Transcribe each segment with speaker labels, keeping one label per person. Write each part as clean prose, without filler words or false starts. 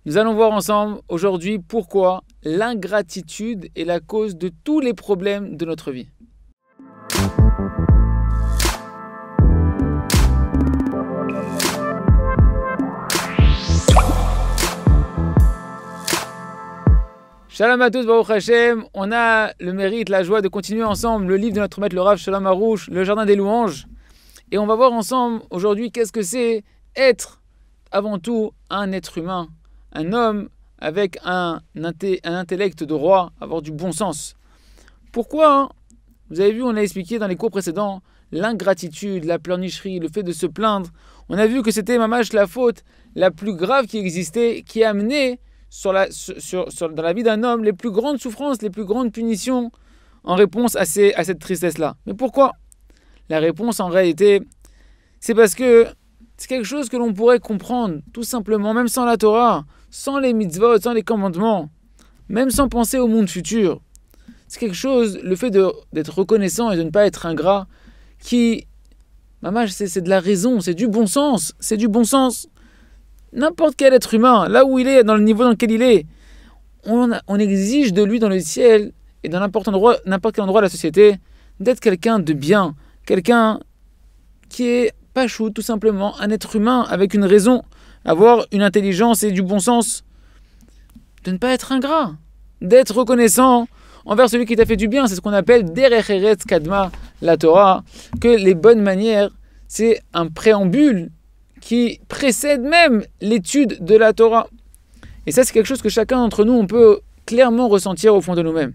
Speaker 1: Nous allons voir ensemble aujourd'hui pourquoi l'ingratitude est la cause de tous les problèmes de notre vie. Shalom à tous, Baruch Hashem. On a le mérite, la joie de continuer ensemble le livre de notre maître le Rav Shalom Aroush, le Jardin des louanges. Et on va voir ensemble aujourd'hui qu'est-ce que c'est être avant tout un être humain, un homme avec un intellect de roi, avoir du bon sens. Pourquoi? Vous avez vu, on a expliqué dans les cours précédents, l'ingratitude, la pleurnicherie, le fait de se plaindre. On a vu que c'était mamash la faute la plus grave qui existait, qui a amené dans la vie d'un homme les plus grandes souffrances, les plus grandes punitions en réponse à cette tristesse-là. Mais pourquoi? La réponse en réalité, c'est parce que c'est quelque chose que l'on pourrait comprendre tout simplement, même sans la Torah, sans les mitzvot, sans les commandements, même sans penser au monde futur. C'est quelque chose, le fait d'être reconnaissant et de ne pas être ingrat, qui, mamash, c'est de la raison, c'est du bon sens, c'est du bon sens. N'importe quel être humain, là où il est, dans le niveau dans lequel il est, on exige de lui dans le ciel et dans n'importe quel endroit de la société d'être quelqu'un de bien, quelqu'un qui est pachou, tout simplement, un être humain avec une raison, avoir une intelligence et du bon sens, de ne pas être ingrat, d'être reconnaissant envers celui qui t'a fait du bien. C'est ce qu'on appelle Derech Eretz Kadma, la Torah, que les bonnes manières, c'est un préambule qui précède même l'étude de la Torah. Et ça, c'est quelque chose que chacun d'entre nous, on peut clairement ressentir au fond de nous-mêmes.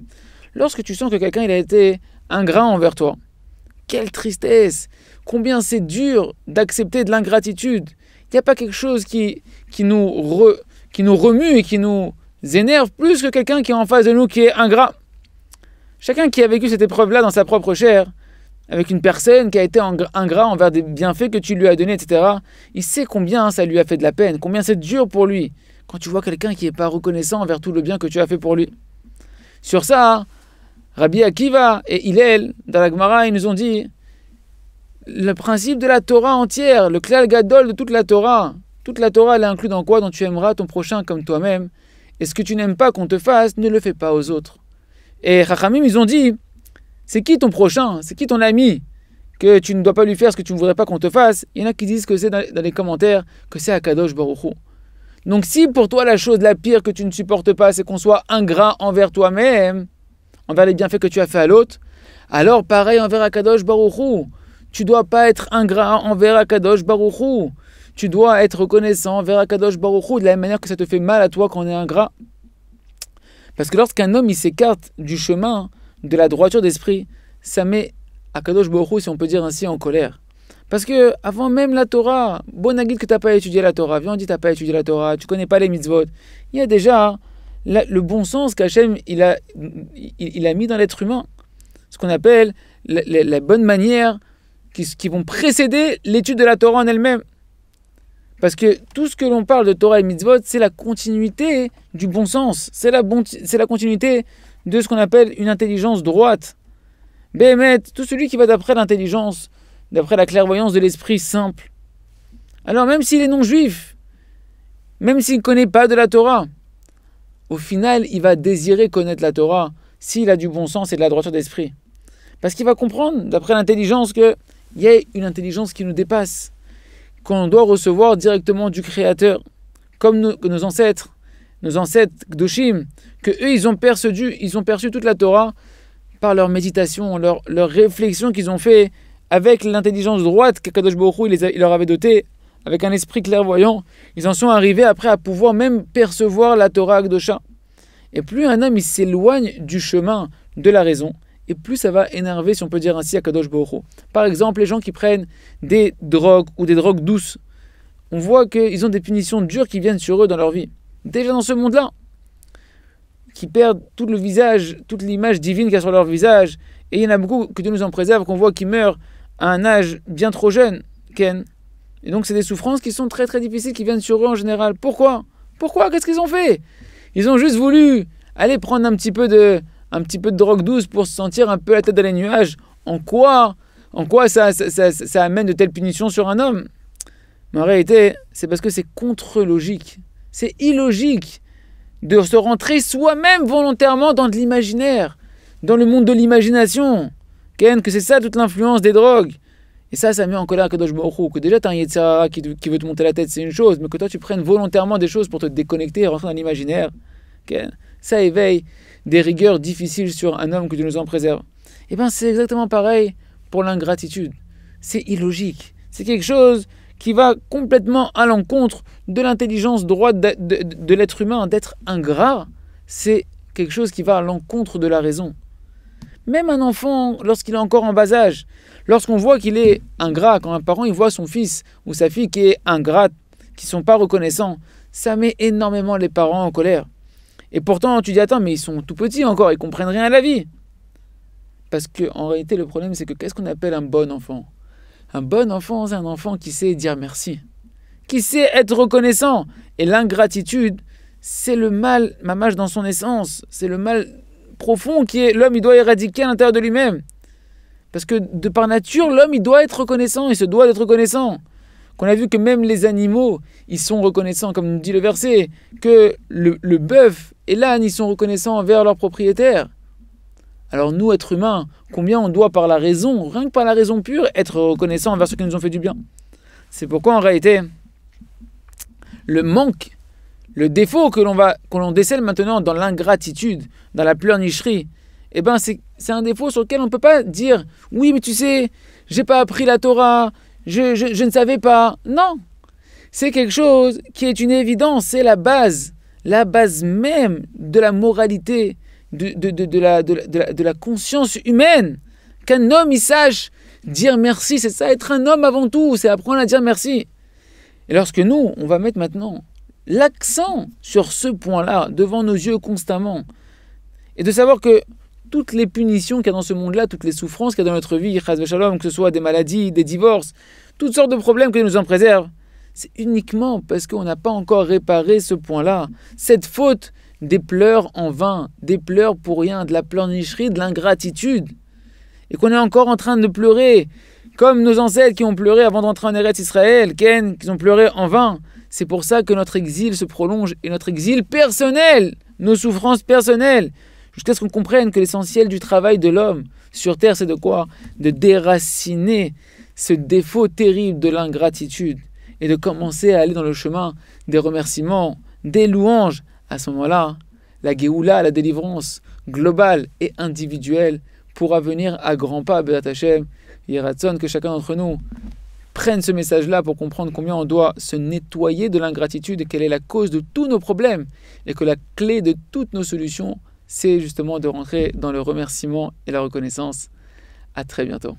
Speaker 1: Lorsque tu sens que quelqu'un il a été ingrat envers toi, quelle tristesse! Combien c'est dur d'accepter de l'ingratitude. Il n'y a pas quelque chose qui nous remue et qui nous énerve plus que quelqu'un qui est en face de nous qui est ingrat. Chacun qui a vécu cette épreuve-là dans sa propre chair, avec une personne qui a été ingrat envers des bienfaits que tu lui as donnés, etc., il sait combien ça lui a fait de la peine, combien c'est dur pour lui, quand tu vois quelqu'un qui n'est pas reconnaissant envers tout le bien que tu as fait pour lui. Sur ça, Rabbi Akiva et Hillel, dans la Gemara, ils nous ont dit le principe de la Torah entière, le klal gadol de toute la Torah, elle est inclue dans quoi? Dont tu aimeras ton prochain comme toi-même. Et ce que tu n'aimes pas qu'on te fasse, ne le fais pas aux autres. Et Chachamim, ils ont dit, c'est qui ton prochain? C'est qui ton ami que tu ne dois pas lui faire ce que tu ne voudrais pas qu'on te fasse? Il y en a qui disent que c'est dans les commentaires, que c'est Akadosh Baruch Hu. Donc si pour toi la chose la pire que tu ne supportes pas, c'est qu'on soit ingrat envers toi-même, envers les bienfaits que tu as fait à l'autre, alors pareil envers Akadosh Baruch Hu. Tu ne dois pas être ingrat envers Akadosh Baruch Hu. Tu dois être reconnaissant envers Akadosh Baruch Hu de la même manière que ça te fait mal à toi quand on est ingrat. Parce que lorsqu'un homme il s'écarte du chemin de la droiture d'esprit, ça met Akadosh Baruch Hu, si on peut dire ainsi, en colère. Parce que avant même la Torah, bon aguide que tu n'as pas étudié la Torah, viens on dit que tu n'as pas étudié la Torah, tu ne connais pas les mitzvot, il y a déjà le bon sens qu'Hachem il a mis dans l'être humain. Ce qu'on appelle la bonne manière qui vont précéder l'étude de la Torah en elle-même. Parce que tout ce que l'on parle de Torah et mitzvot, c'est la continuité du bon sens. C'est la continuité de ce qu'on appelle une intelligence droite. Béhémet, tout celui qui va d'après l'intelligence, d'après la clairvoyance de l'esprit simple. Alors même s'il est non-juif, même s'il ne connaît pas de la Torah, au final, il va désirer connaître la Torah s'il a du bon sens et de la droiture d'esprit. Parce qu'il va comprendre, d'après l'intelligence, qu'il y a une intelligence qui nous dépasse, qu'on doit recevoir directement du Créateur, comme nos ancêtres Gdoshim, que eux ils ont perçu toute la Torah par leur méditation, leur réflexion qu'ils ont fait avec l'intelligence droite qu'Akadosh Baruch Hu il leur avait dotée, avec un esprit clairvoyant. Ils en sont arrivés après à pouvoir même percevoir la Torah Akdosha. Et plus un homme il s'éloigne du chemin de la raison, et plus ça va énerver, si on peut dire ainsi, Akadosh Baruch Hu. Par exemple, les gens qui prennent des drogues ou des drogues douces, on voit qu'ils ont des punitions dures qui viennent sur eux dans leur vie. Déjà dans ce monde-là, qui perdent tout le visage, toute l'image divine qu'il y a sur leur visage. Et il y en a beaucoup, que Dieu nous en préserve, qu'on voit qui meurent à un âge bien trop jeune, Ken. Et donc c'est des souffrances qui sont très très difficiles, qui viennent sur eux en général. Pourquoi? Qu'est-ce qu'ils ont fait? Ils ont juste voulu aller prendre un petit peu de drogue douce pour se sentir un peu la tête dans les nuages. En quoi ça amène de telles punitions sur un homme? Mais en réalité, c'est parce que c'est contre-logique. C'est illogique de se rentrer soi-même volontairement dans de l'imaginaire, dans le monde de l'imagination. Ken, que c'est ça toute l'influence des drogues. Et ça met en colère Kadosh Baruch Hu. Que déjà tu as un Yetzer Hara qui veut te monter la tête, c'est une chose, mais que toi tu prennes volontairement des choses pour te déconnecter et rentrer dans l'imaginaire. Ken, ça éveille des rigueurs difficiles sur un homme que Dieu nous en préserve. Et bien c'est exactement pareil pour l'ingratitude. C'est illogique. C'est quelque chose qui va complètement à l'encontre de l'intelligence droite de l'être humain. D'être ingrat, c'est quelque chose qui va à l'encontre de la raison. Même un enfant, lorsqu'il est encore en bas âge, lorsqu'on voit qu'il est ingrat, quand un parent il voit son fils ou sa fille qui est ingrat, qui ne sont pas reconnaissants, ça met énormément les parents en colère. Et pourtant, tu dis, attends, mais ils sont tout petits encore, ils ne comprennent rien à la vie. Parce qu'en réalité, le problème, c'est que qu'est-ce qu'on appelle un bon enfant ? Un bon enfant, c'est un enfant qui sait dire merci, qui sait être reconnaissant. Et l'ingratitude, c'est le mal, mamage dans son essence, c'est le mal profond qui est l'homme, il doit éradiquer à l'intérieur de lui-même. Parce que de par nature, l'homme, il doit être reconnaissant, il se doit d'être reconnaissant. Qu'on a vu que même les animaux, ils sont reconnaissants, comme nous dit le verset, que le bœuf et l'âne, ils sont reconnaissants envers leur propriétaire. Alors nous, êtres humains, combien on doit par la raison, rien que par la raison pure, être reconnaissant envers ceux qui nous ont fait du bien. C'est pourquoi en réalité, le manque, le défaut que l'on décèle maintenant dans l'ingratitude, dans la pleurnicherie, eh ben c'est un défaut sur lequel on ne peut pas dire « Oui, mais tu sais, j'ai pas appris la Torah, je ne savais pas. » Non, c'est quelque chose qui est une évidence, c'est la base même de la moralité, de la conscience humaine. Qu'un homme, il sache dire merci, c'est ça, être un homme avant tout, c'est apprendre à dire merci. Et lorsque nous, on va mettre maintenant l'accent sur ce point-là, devant nos yeux constamment, et de savoir que toutes les punitions qu'il y a dans ce monde-là, toutes les souffrances qu'il y a dans notre vie, chas v'shalom, que ce soit des maladies, des divorces, toutes sortes de problèmes que Dieu nous en préserve, c'est uniquement parce qu'on n'a pas encore réparé ce point-là, cette faute des pleurs en vain, des pleurs pour rien, de la pleurnicherie, de l'ingratitude, et qu'on est encore en train de pleurer, comme nos ancêtres qui ont pleuré avant d'entrer en Eretz Israël, qui ont pleuré en vain. C'est pour ça que notre exil se prolonge, et notre exil personnel, nos souffrances personnelles, jusqu'à ce qu'on comprenne que l'essentiel du travail de l'homme sur terre, c'est de quoi ? De déraciner ce défaut terrible de l'ingratitude et de commencer à aller dans le chemin des remerciements, des louanges. À ce moment-là, la Géoula, la délivrance globale et individuelle pourra venir à grands pas, Be'ezrat Hashem. Yeratzon, que chacun d'entre nous prenne ce message-là pour comprendre combien on doit se nettoyer de l'ingratitude et quelle est la cause de tous nos problèmes. Et que la clé de toutes nos solutions, c'est justement de rentrer dans le remerciement et la reconnaissance. À très bientôt.